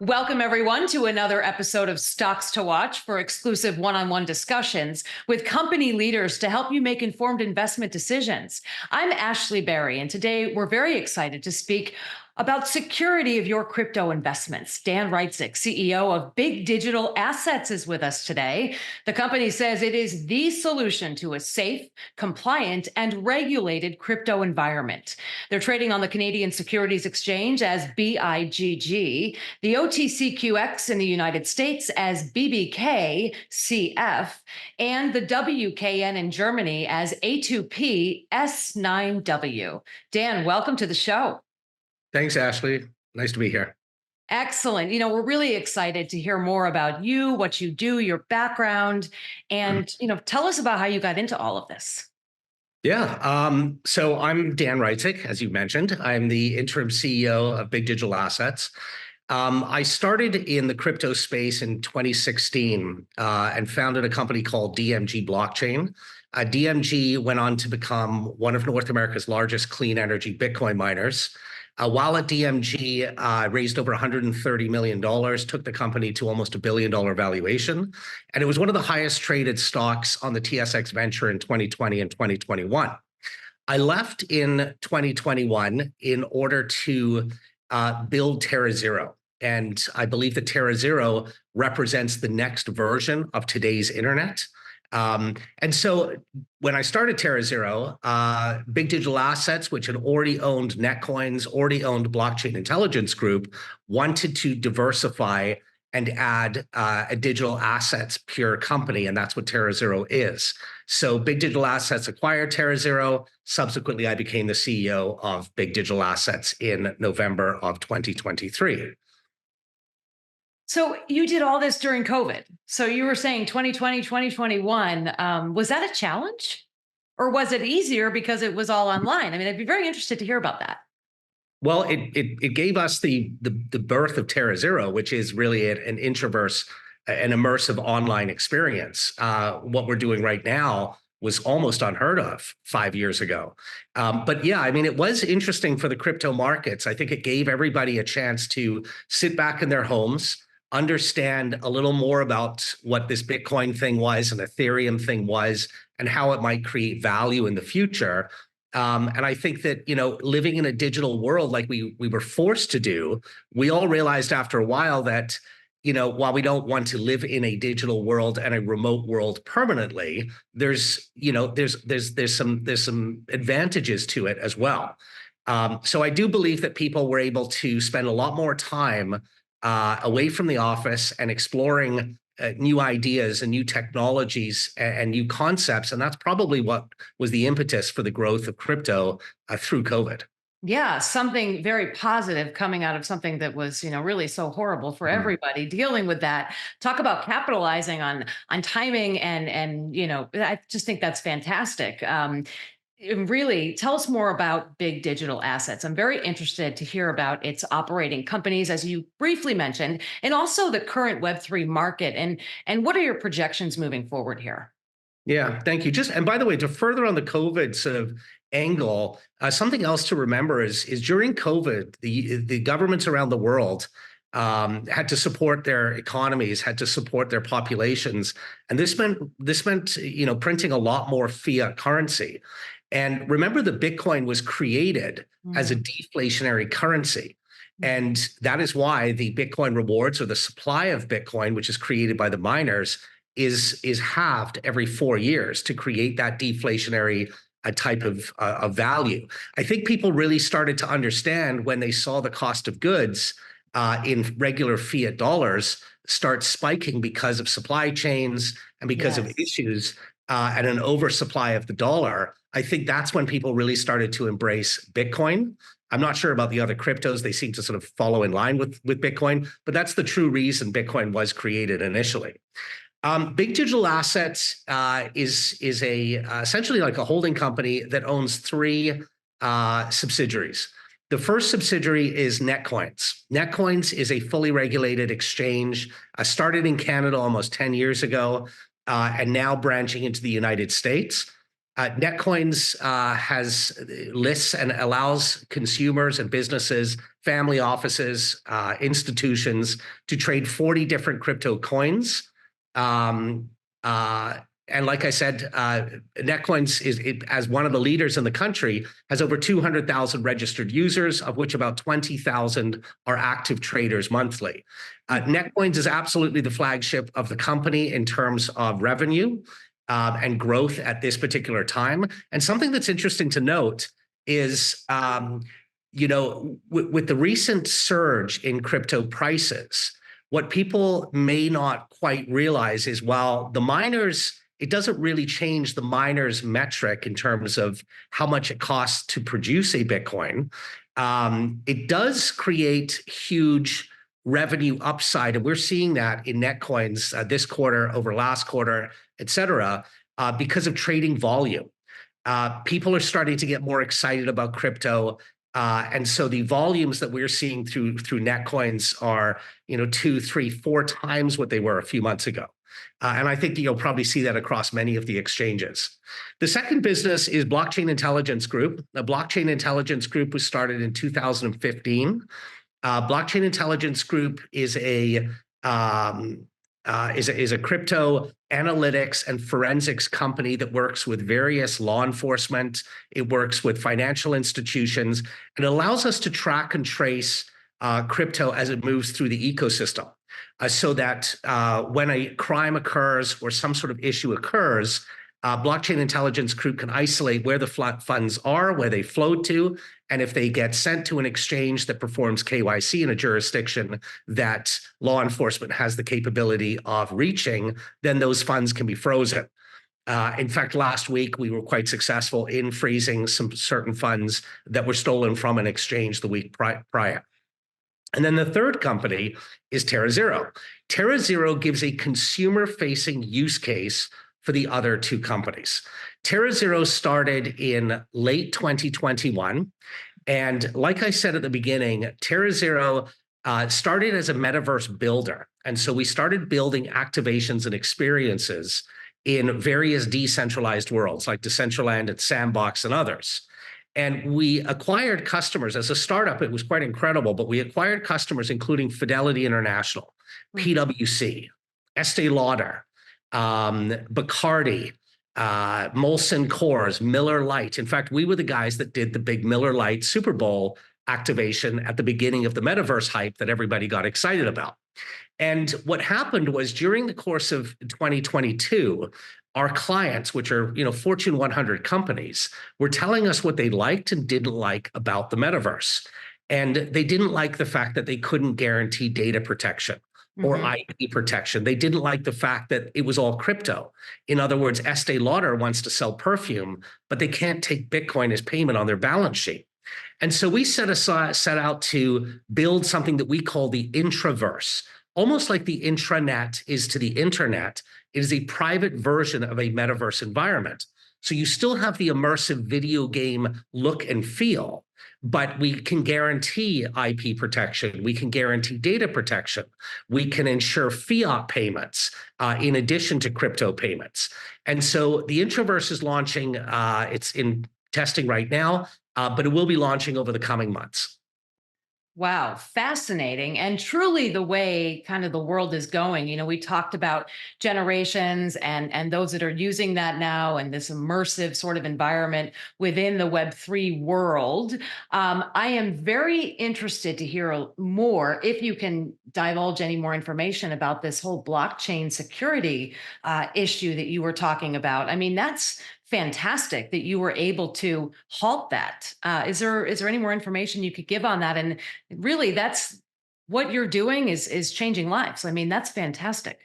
Welcome, everyone, to another episode of Stocks to Watch for exclusive one-on-one discussions with company leaders to help you make informed investment decisions. I'm Ashley Berry, and today we're very excited to speak about security of your crypto investments. Dan Reitzik, CEO of BIGG Digital Assets, is with us today. The company says it is the solution to a safe, compliant, and regulated crypto environment. They're trading on the Canadian Securities Exchange as BIGG, the OTCQX in the United States as BBKCF, and the WKN in Germany as A2P S9W. Dan, welcome to the show. Thanks, Ashley. Nice to be here. Excellent. We're really excited to hear more about you, what you do, your background, and, tell us about how you got into all of this. Yeah. So I'm Dan Reitzik, as you mentioned. I'm the interim CEO of BIGG Digital Assets. I started in the crypto space in 2016 and founded a company called DMG Blockchain. DMG went on to become one of North America's largest clean energy Bitcoin miners. While at DMG, raised over $130 million, took the company to almost $1 billion valuation. And it was one of the highest traded stocks on the TSX Venture in 2020 and 2021. I left in 2021 in order to build Terrazero. And I believe that Terrazero represents the next version of today's internet. And so when I started Terrazero, BIGG Digital Assets, which had already owned Netcoins, already owned Blockchain Intelligence Group, wanted to diversify and add a digital assets pure company, and that's what Terrazero is. So BIGG Digital Assets acquired Terrazero. Subsequently, I became the CEO of BIGG Digital Assets in November of 2023. So you did all this during COVID. So you were saying 2020, 2021. Was that a challenge? Or was it easier because it was all online? I mean, I'd be very interested to hear about that. Well, it gave us the birth of Terrazero, which is really an Intraverse, an immersive online experience. What we're doing right now was almost unheard of 5 years ago. But yeah, I mean, it was interesting for the crypto markets. I think it gave everybody a chance to sit back in their homes, understand a little more about what this Bitcoin thing was and Ethereum thing was, and how it might create value in the future. And I think that, living in a digital world like we were forced to do, we all realized after a while that, while we don't want to live in a digital world and a remote world permanently, there's some advantages to it as well. So I do believe that people were able to spend a lot more time away from the office and exploring new ideas and new technologies and new concepts. And that's probably what was the impetus for the growth of crypto through COVID. Yeah, something very positive coming out of something that was, really so horrible for everybody dealing with that. Talk about capitalizing on timing and I just think that's fantastic. Really, tell us more about BIGG Digital Assets. I'm very interested to hear about its operating companies, as you briefly mentioned, and also the current Web3 market. And what are your projections moving forward here? Yeah, thank you. And by the way, to further on the COVID sort of angle, something else to remember is during COVID, the governments around the world had to support their economies, had to support their populations, and this meant printing a lot more fiat currency. And remember that Bitcoin was created as a deflationary currency. And that is why the Bitcoin rewards, or the supply of Bitcoin, which is created by the miners, is halved every 4 years to create that deflationary type of value. I think people really started to understand when they saw the cost of goods in regular fiat dollars start spiking because of supply chains and because of issues and an oversupply of the dollar. I think that's when people really started to embrace Bitcoin. I'm not sure about the other cryptos. They seem to sort of follow in line with Bitcoin, but that's the true reason Bitcoin was created initially. BIGG Digital Assets is essentially like a holding company that owns three subsidiaries. The first subsidiary is Netcoins. Netcoins is a fully regulated exchange, started in Canada almost 10 years ago, and now branching into the United States. Netcoins has lists and allows consumers and businesses, family offices, institutions to trade 40 different crypto coins. And like I said, Netcoins as one of the leaders in the country, has over 200,000 registered users, of which about 20,000 are active traders monthly. Netcoins is absolutely the flagship of the company in terms of revenue and growth at this particular time. And something that's interesting to note is, with the recent surge in crypto prices, what people may not quite realize is while the miners, it doesn't really change the miner's metric in terms of how much it costs to produce a Bitcoin. It does create huge revenue upside, and we're seeing that in Netcoins this quarter over last quarter, et cetera, because of trading volume. People are starting to get more excited about crypto. And so the volumes that we're seeing through Netcoins are, 2, 3, 4 times what they were a few months ago. And I think you'll probably see that across many of the exchanges. The second business is Blockchain Intelligence Group. The Blockchain Intelligence Group was started in 2015. Blockchain Intelligence Group is a crypto analytics and forensics company that works with various law enforcement. It works with financial institutions and allows us to track and trace crypto as it moves through the ecosystem, so that when a crime occurs or some sort of issue occurs, Blockchain Intelligence Group can isolate where the funds are, where they flowed to, and if they get sent to an exchange that performs KYC in a jurisdiction that law enforcement has the capability of reaching, then those funds can be frozen. In fact, last week, we were quite successful in freezing some certain funds that were stolen from an exchange the week prior. And then the third company is Terrazero. Terrazero gives a consumer-facing use case for the other two companies. Terrazero started in late 2021. And like I said at the beginning, Terrazero started as a metaverse builder. And so we started building activations and experiences in various decentralized worlds like Decentraland and Sandbox and others. And we acquired customers as a startup. It was quite incredible, but we acquired customers including Fidelity International, PwC, Estee Lauder, Bacardi, Molson Coors, Miller Lite. In fact, we were the guys that did the big Miller Lite Super Bowl activation at the beginning of the metaverse hype that everybody got excited about. And what happened was during the course of 2022, our clients, which are Fortune 100 companies, were telling us what they liked and didn't like about the metaverse. And they didn't like the fact that they couldn't guarantee data protection or IP protection. They didn't like the fact that it was all crypto. In other words, Estee Lauder wants to sell perfume, but they can't take Bitcoin as payment on their balance sheet. And so we set out to build something that we call the Intraverse. Almost like the intranet is to the internet, it is a private version of a metaverse environment. So you still have the immersive video game look and feel, but we can guarantee IP protection. We can guarantee data protection. We can ensure fiat payments in addition to crypto payments. And so the Intraverse is launching. It's in testing right now, but it will be launching over the coming months. Wow, fascinating. And truly the way kind of the world is going. We talked about generations and those that are using that now and this immersive sort of environment within the Web3 world. I am very interested to hear more, if you can divulge any more information about this whole blockchain security issue that you were talking about. I mean, that's fantastic that you were able to halt that. Is there any more information you could give on that? And really, that's what you're doing is changing lives. I mean, that's fantastic.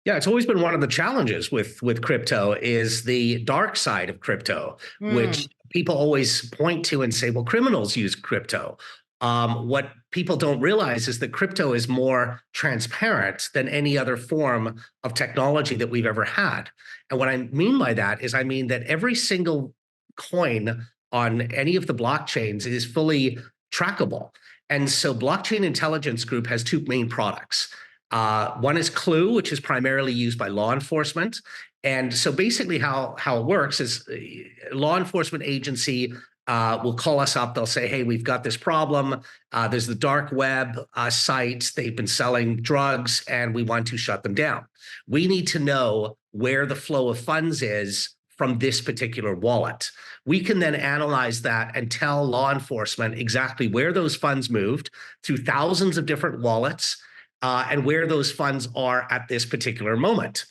Yeah, it's always been one of the challenges with crypto is the dark side of crypto, which people always point to and say, well, criminals use crypto. What people don't realize is that crypto is more transparent than any other form of technology that we've ever had. And what I mean by that is I mean that every single coin on any of the blockchains is fully trackable. And so Blockchain Intelligence Group has two main products. One is Clue, which is primarily used by law enforcement. And so basically how it works is a law enforcement agency will call us up. They'll say, hey, we've got this problem. There's the dark web sites. They've been selling drugs and we want to shut them down. We need to know where the flow of funds is from this particular wallet. We can then analyze that and tell law enforcement exactly where those funds moved through thousands of different wallets and where those funds are at this particular moment.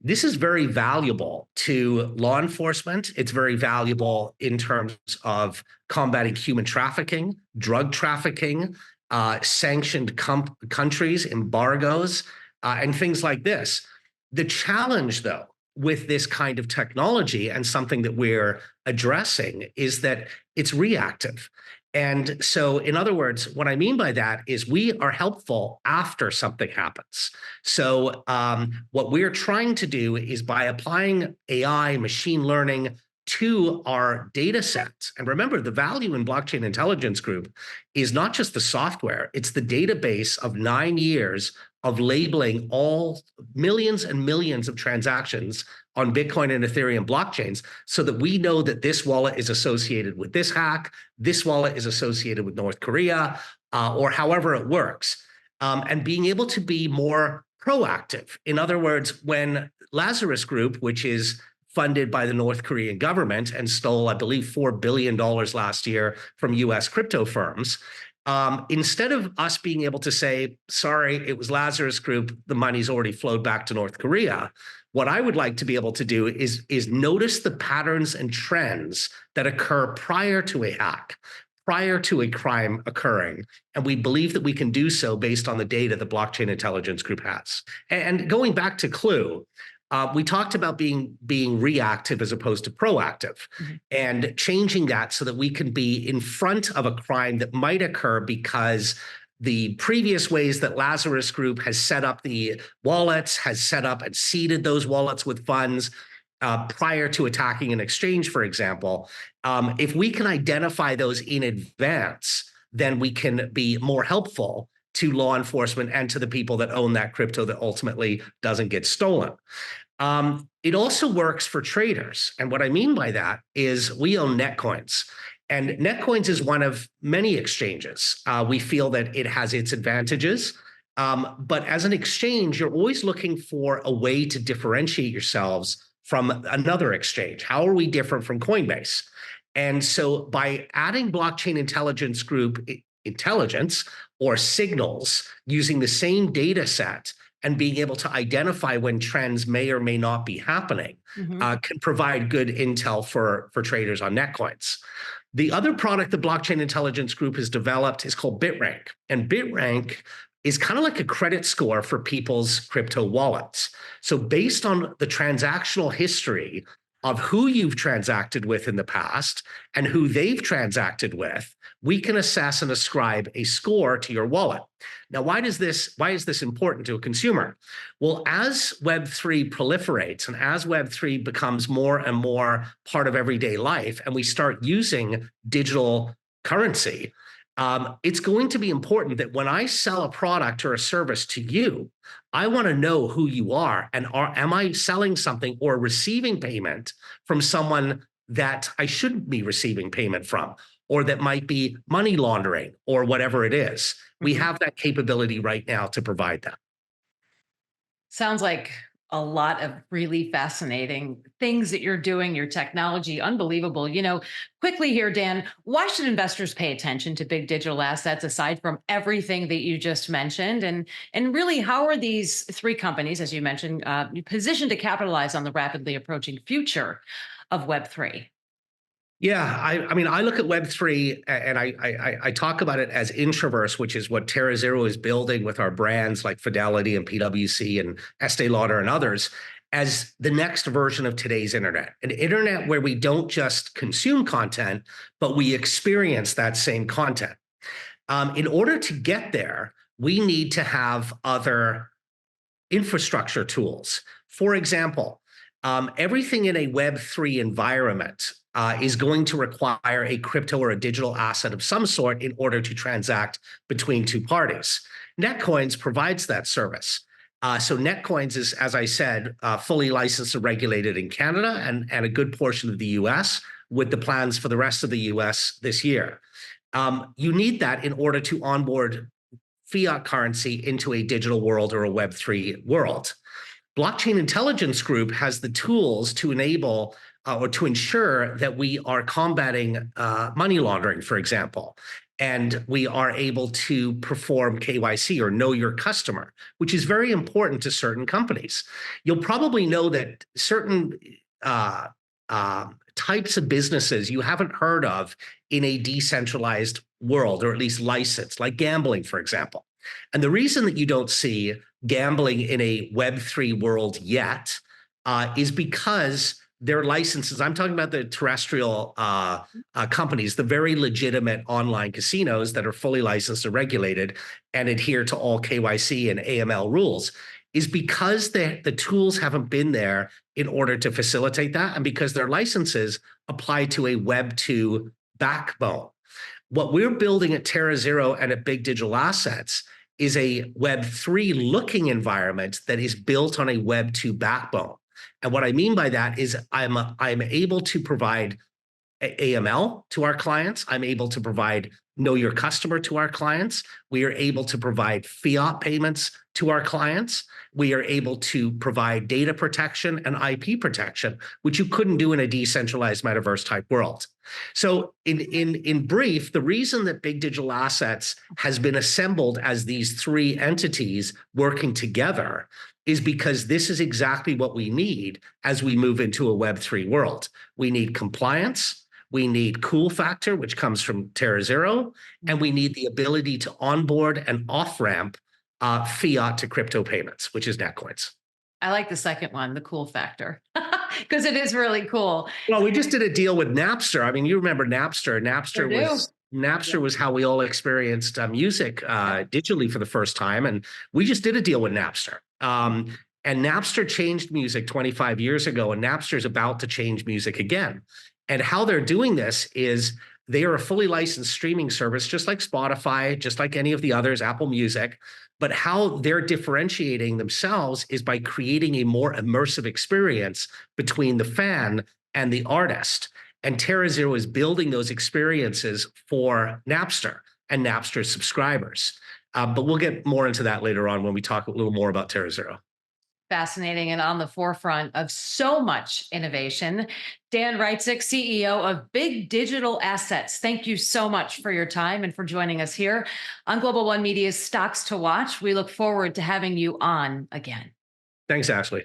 This is very valuable to law enforcement. It's very valuable in terms of combating human trafficking, drug trafficking, sanctioned countries, embargoes, and things like this. The challenge, though, with this kind of technology and something that we're addressing is that it's reactive. And so, in other words, what I mean by that is we are helpful after something happens. So what we're trying to do is by applying AI, machine learning to our data sets. And remember, the value in Blockchain Intelligence Group is not just the software, it's the database of 9 years of labeling all millions and millions of transactions on Bitcoin and Ethereum blockchains so that we know that this wallet is associated with this hack, this wallet is associated with North Korea, or however it works. And being able to be more proactive. In other words, when Lazarus Group, which is funded by the North Korean government and stole, I believe, $4 billion last year from US crypto firms, instead of us being able to say, sorry, it was Lazarus Group, the money's already flowed back to North Korea, what I would like to be able to do is notice the patterns and trends that occur prior to a hack, prior to a crime occurring. And we believe that we can do so based on the data the Blockchain Intelligence Group has. And going back to Clue, we talked about being reactive as opposed to proactive, and changing that so that we can be in front of a crime that might occur because the previous ways that Lazarus Group has set up the wallets, has set up and seeded those wallets with funds prior to attacking an exchange, for example. If we can identify those in advance, then we can be more helpful to law enforcement and to the people that own that crypto that ultimately doesn't get stolen. It also works for traders. And what I mean by that is we own Netcoins. And Netcoins is one of many exchanges. We feel that it has its advantages. But as an exchange, you're always looking for a way to differentiate yourselves from another exchange. How are we different from Coinbase? And so by adding Blockchain Intelligence Group intelligence or signals using the same data set and being able to identify when trends may or may not be happening can provide good intel for traders on Netcoins. The other product the Blockchain Intelligence Group has developed is called BitRank. And BitRank is kind of like a credit score for people's crypto wallets. So based on the transactional history of who you've transacted with in the past and who they've transacted with, we can assess and ascribe a score to your wallet. Now, why is this important to a consumer? Well, as Web3 proliferates and as Web3 becomes more and more part of everyday life, and we start using digital currency, it's going to be important that when I sell a product or a service to you, I want to know who you are, and am I selling something or receiving payment from someone that I shouldn't be receiving payment from, or that might be money laundering or whatever it is. We have that capability right now to provide that. Sounds like a lot of really fascinating things that you're doing, your technology, unbelievable. Quickly here, Dan, why should investors pay attention to BIGG Digital Assets aside from everything that you just mentioned? And really, how are these three companies, as you mentioned, positioned to capitalize on the rapidly approaching future of Web3? Yeah, I mean, I look at Web3 and I talk about it as Intraverse, which is what Terrazero is building with our brands like Fidelity and PwC and Estee Lauder and others, as the next version of today's internet. An internet where we don't just consume content, but we experience that same content. In order to get there, we need to have other infrastructure tools. For example, everything in a Web3 environment is going to require a crypto or a digital asset of some sort in order to transact between two parties. Netcoins provides that service. So Netcoins is, as I said, fully licensed and regulated in Canada and a good portion of the US, with the plans for the rest of the US this year. You need that in order to onboard fiat currency into a digital world or a Web3 world. Blockchain Intelligence Group has the tools to enable or to ensure that we are combating money laundering, for example, and we are able to perform KYC, or know your customer, which is very important to certain companies. You'll probably know that certain types of businesses you haven't heard of in a decentralized world, or at least licensed, like gambling, for example. And the reason that you don't see gambling in a Web3 world yet is because their licenses, I'm talking about the terrestrial companies, the very legitimate online casinos that are fully licensed and regulated and adhere to all KYC and AML rules, is because the tools haven't been there in order to facilitate that, and because their licenses apply to a Web2 backbone. What we're building at Terrazero and at BIGG Digital Assets is a Web3 looking environment that is built on a Web2 backbone. And what I mean by that is I'm able to provide AML to our clients. I'm able to provide know your customer to our clients. We are able to provide fiat payments to our clients. We are able to provide data protection and IP protection, which you couldn't do in a decentralized metaverse type world. So in brief, the reason that BIGG Digital Assets has been assembled as these three entities working together is because this is exactly what we need as we move into a Web3 world. We need compliance. We need cool factor, which comes from Terrazero, and we need the ability to onboard and off-ramp fiat to crypto payments, which is Netcoins. I like the second one, the cool factor, because it is really cool. Well, we just did a deal with Napster. I mean, you remember Napster. Napster was how we all experienced music digitally for the first time, and we just did a deal with Napster. And Napster changed music 25 years ago, and Napster is about to change music again. And how they're doing this is they are a fully licensed streaming service, just like Spotify, just like any of the others, Apple Music. But how they're differentiating themselves is by creating a more immersive experience between the fan and the artist. And Terrazero is building those experiences for Napster and Napster's subscribers. But we'll get more into that later on when we talk a little more about Terrazero. Fascinating and on the forefront of so much innovation. Dan Reitzik, CEO of BIGG Digital Assets. Thank you so much for your time and for joining us here on Global One Media's Stocks to Watch. We look forward to having you on again. Thanks, Ashley.